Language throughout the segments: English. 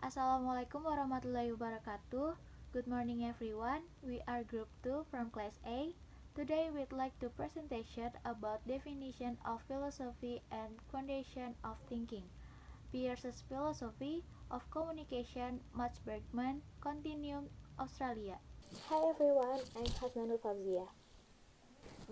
Assalamualaikum warahmatullahi wabarakatuh. Good morning everyone. We are group 2 from class A. Today we'd like to presentation about definition of philosophy and foundation of thinking. Peirce's philosophy of communication, Max Bergman, Continuum, Australia. Hi everyone, I'm Hasnanul Fawzia.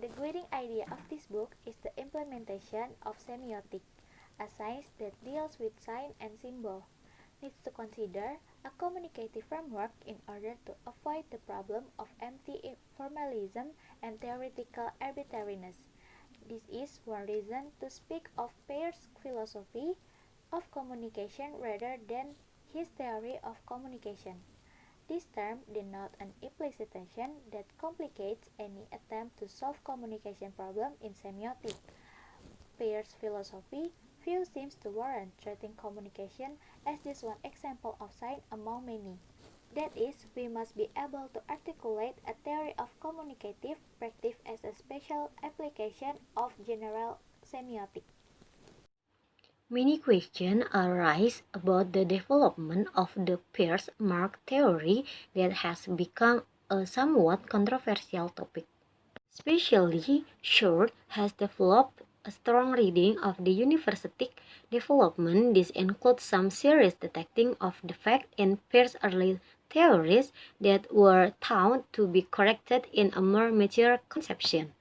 The guiding idea of this book is the implementation of semiotic, a science that deals with sign and symbol. Needs to consider a communicative framework in order to avoid the problem of empty formalism and theoretical arbitrariness. This is one reason to speak of Peirce's philosophy of communication rather than his theory of communication. This term denotes an implication that complicates any attempt to solve communication problem in semiotics. Peirce's philosophy view seems to warrant treating communication as this one example of sign among many. That is, we must be able to articulate a theory of communicative practice as a special application of general semiotics. Many questions arise about the development of the Peirce mark theory that has become a somewhat controversial topic. Especially, Short has developed a strong reading of the university development. This includes some serious detecting of defects in Peirce's early theories that were thought to be corrected in a more mature conception.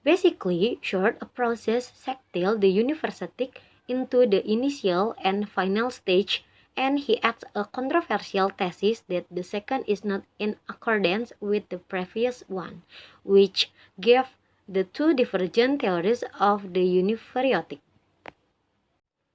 Basically, Short approaches Sectil the university into the initial and final stage, and he adds a controversial thesis that the second is not in accordance with the previous one, which gave the two divergent theories of the Univariate.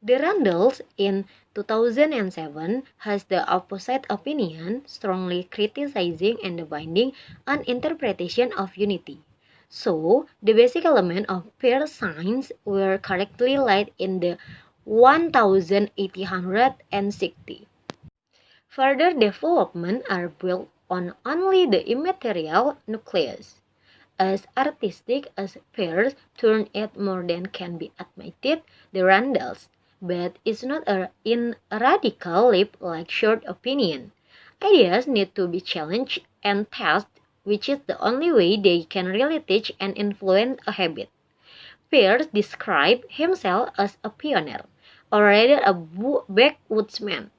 De Randles in 2007 has the opposite opinion, strongly criticizing and demanding an interpretation of unity. So, the basic elements of Peirce's science were correctly laid in the 1860. Further development are built on only the immaterial nucleus. As artistic as Peirce turned it more than can be admitted, the Randles, but it's not in a radical leap like Short opinion. Ideas need to be challenged and tested, which is the only way they can really teach and influence a habit. Peirce described himself as a pioneer, or rather a backwoodsman,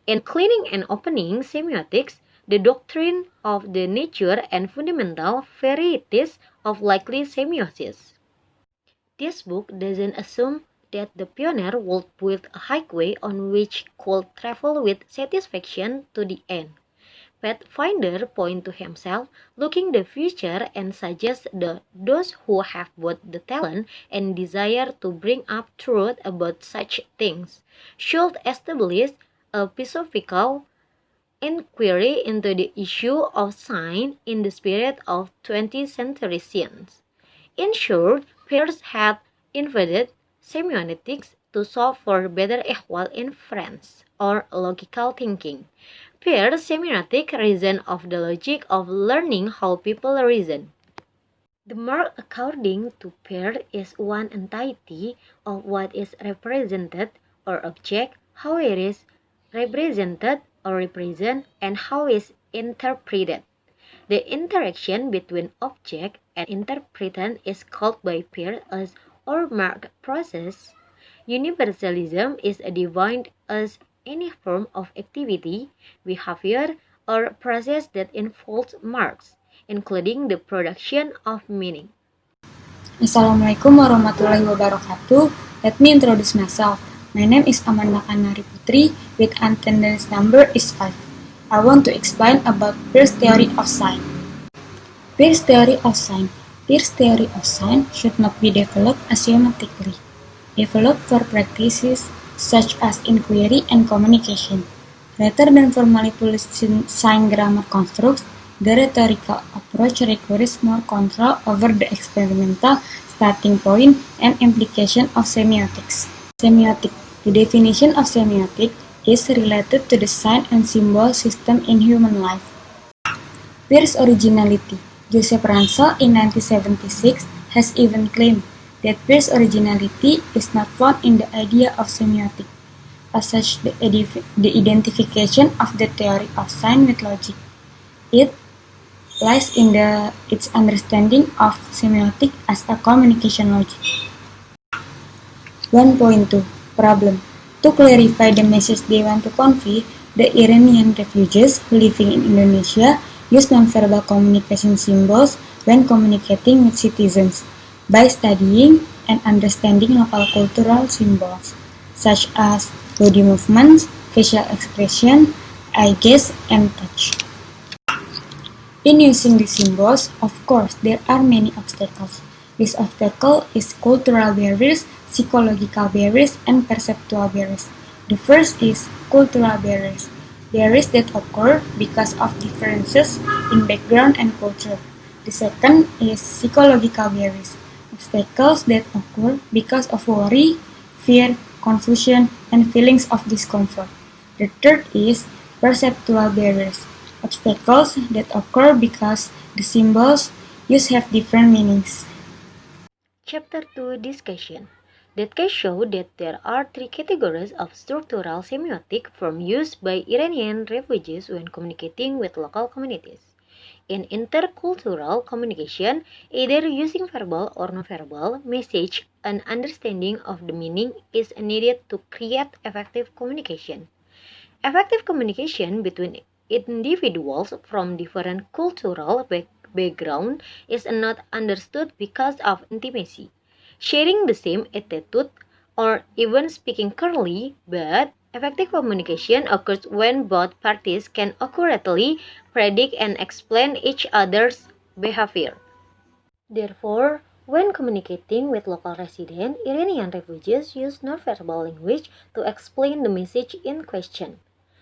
in cleaning and opening semiotics, the doctrine of the nature and fundamental varieties of likely semiosis. This book doesn't assume that the pioneer would build a highway on which could travel with satisfaction to the end. Pathfinder points to himself, looking the future, and suggests those who have both the talent and desire to bring up truth about such things should establish a philosophical inquiry into the issue of sign in the spirit of 20th century science. In short, Peirce had invented semiotics to solve for better equal inference or logical thinking. Peirce's semiotic reason of the logic of learning how people reason. The mark, according to Peirce, is one entity of what is represented or object, how it is represented or represent, and how it is interpreted. The interaction between object and interpretant is called by Peirce as or-mark process. Universalism is defined as any form of activity, behavior, or process that involves marks, including the production of meaning. Assalamualaikum warahmatullahi wabarakatuh. Let me introduce myself. My name is Amanda Kanari Putri, with attendance number is 5. I want to explain about Peirce's theory of sign. Peirce's theory of sign. Peirce's theory of sign should not be developed axiomatically. Developed for practices such as inquiry and communication. Rather than formally publishing sign grammar constructs, the rhetorical approach requires more control over the experimental starting point and implication of semiotics. Semiotic. The definition of semiotic is related to the sign and symbol system in human life. Peirce's originality. Joseph Ransel in 1976 has even claimed that Peirce's originality is not found in the idea of semiotic. as such the identification of the theory of sign with logic. It lies in its understanding of semiotic as a communication logic. 1.2 Problem. To clarify the message they want to convey, the Iranian refugees living in Indonesia use nonverbal communication symbols when communicating with citizens by studying and understanding local cultural symbols, such as body movements, facial expression, eye gaze, and touch. In using these symbols, of course, there are many obstacles. This obstacle is cultural barriers, psychological barriers, and perceptual barriers. The first is cultural barriers, barriers that occur because of differences in background and culture. The second is psychological barriers, obstacles that occur because of worry, fear, confusion, and feelings of discomfort. The third is perceptual barriers, obstacles that occur because the symbols used have different meanings. Chapter 2 Discussion. That can show that there are three categories of structural semiotic form used by Iranian refugees when communicating with local communities. In intercultural communication, either using verbal or nonverbal message, an understanding of the meaning is needed to create effective communication. Effective communication between individuals from different cultural background is not understood because of intimacy, sharing the same attitude, or even speaking clearly, but effective communication occurs when both parties can accurately predict and explain each other's behavior. Therefore, when communicating with local residents, Iranian refugees use nonverbal language to explain the message in question.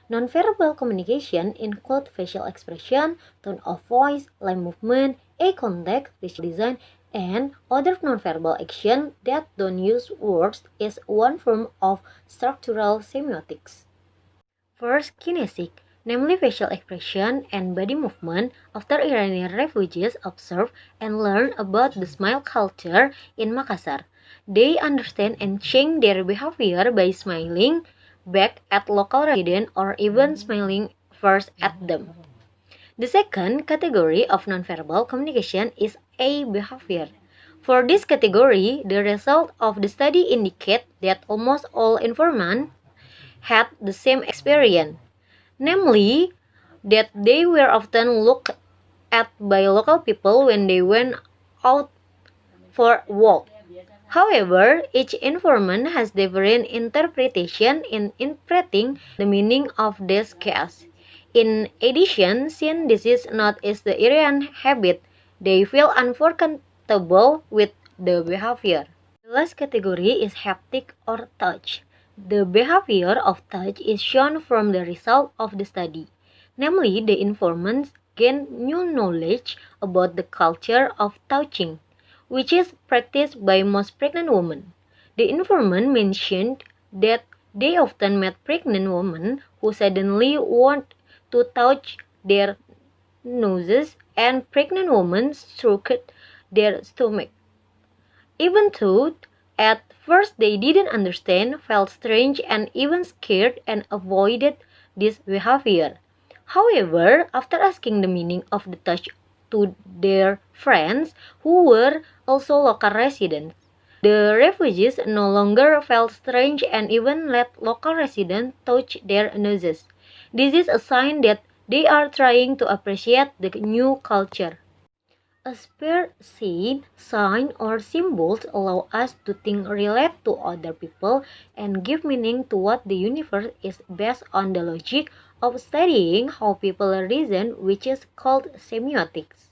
Nonverbal communication includes facial expression, tone of voice, line movement, eye contact, visual design, and other nonverbal action that don't use words is one form of structural semiotics. First, kinesic, namely facial expression and body movement, after Iranian refugees observe and learn about the smile culture in Makassar. They understand and change their behavior by smiling back at local residents or even smiling first at them. The second category of nonverbal communication is eye behavior. For this category, the result of the study indicate that almost all informants had the same experience, namely that they were often looked at by local people when they went out for a walk. However, each informant has different interpretation in interpreting the meaning of this case. In addition, since this is not the Iranian habit, they feel uncomfortable with the behavior. The last category is haptic or touch. The behavior of touch is shown from the result of the study. Namely, the informants gain new knowledge about the culture of touching, which is practiced by most pregnant women. The informant mentioned that they often met pregnant women who suddenly want to touch their noses and pregnant women stroked their stomach. Even though at first they didn't understand, felt strange and even scared and avoided this behavior. However, after asking the meaning of the touch to their friends who were also local residents, the refugees no longer felt strange and even let local residents touch their noses. This is a sign that they are trying to appreciate the new culture. As Per said, signs or symbols allow us to think, relate to other people, and give meaning to what the universe is based on the logic of studying how people reason, which is called semiotics,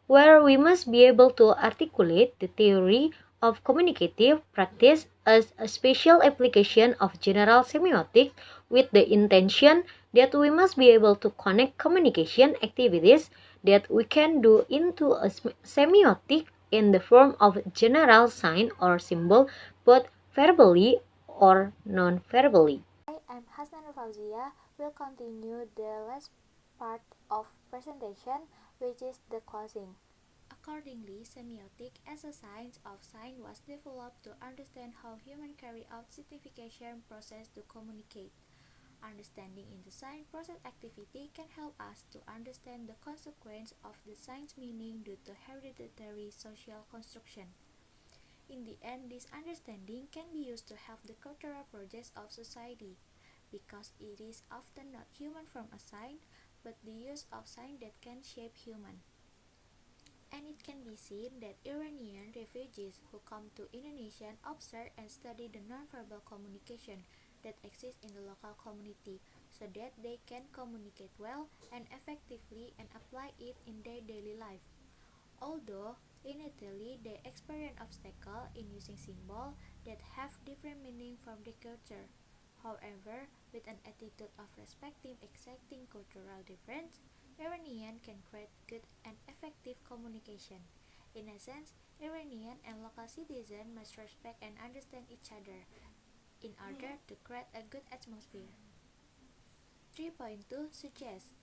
where we must be able to articulate the theory of communicative practice as a special application of general semiotics with the intention that we must be able to connect communication activities that we can do into a semiotic in the form of general sign or symbol, both verbally or non-verbally. Hi, I'm Hasnanul Fauzia. We'll continue the last part of presentation, which is the closing. A Accordingly, semiotic as a science of sign was developed to understand how humans carry out signification process to communicate. Understanding in the sign process activity can help us to understand the consequence of the sign's meaning due to hereditary social construction. In the end, this understanding can be used to help the cultural progress of society, because it is often not human from a sign, but the use of sign that can shape human. And it can be seen that Iranian refugees who come to Indonesia observe and study the nonverbal communication that exists in the local community, so that they can communicate well and effectively and apply it in their daily life. Although initially they experience obstacles in using symbols that have different meaning from the culture. However, with an attitude of respecting exacting cultural difference, Iranian can create good and effective communication. In essence, Iranian and local citizens must respect and understand each other in order to create a good atmosphere. 3.2 Suggest.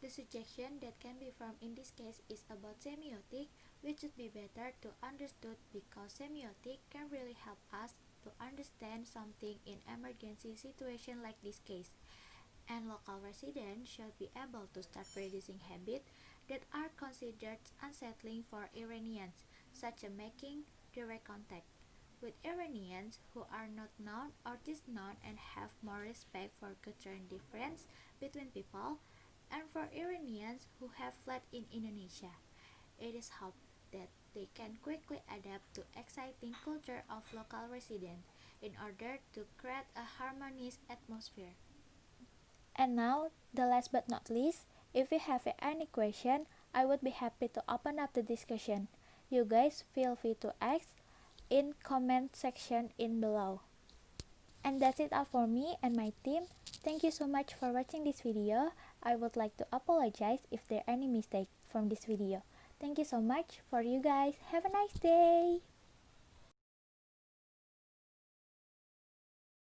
The suggestion that can be formed in this case is about semiotic, which should be better to understood because semiotic can really help us to understand something in emergency situation like this case. And local residents should be able to start reducing habits that are considered unsettling for Iranians, such as making direct contact with Iranians who are not known or disknown and have more respect for cultural difference between people, and for Iranians who have fled in Indonesia. It is hoped that they can quickly adapt to exciting culture of local residents in order to create a harmonious atmosphere. And now, the last but not least, if you have any question, I would be happy to open up the discussion. You guys feel free to ask in comment section in below. And that's it all for me and my team. Thank you so much for watching this video. I would like to apologize if there are any mistake from this video. Thank you so much for you guys. Have a nice day.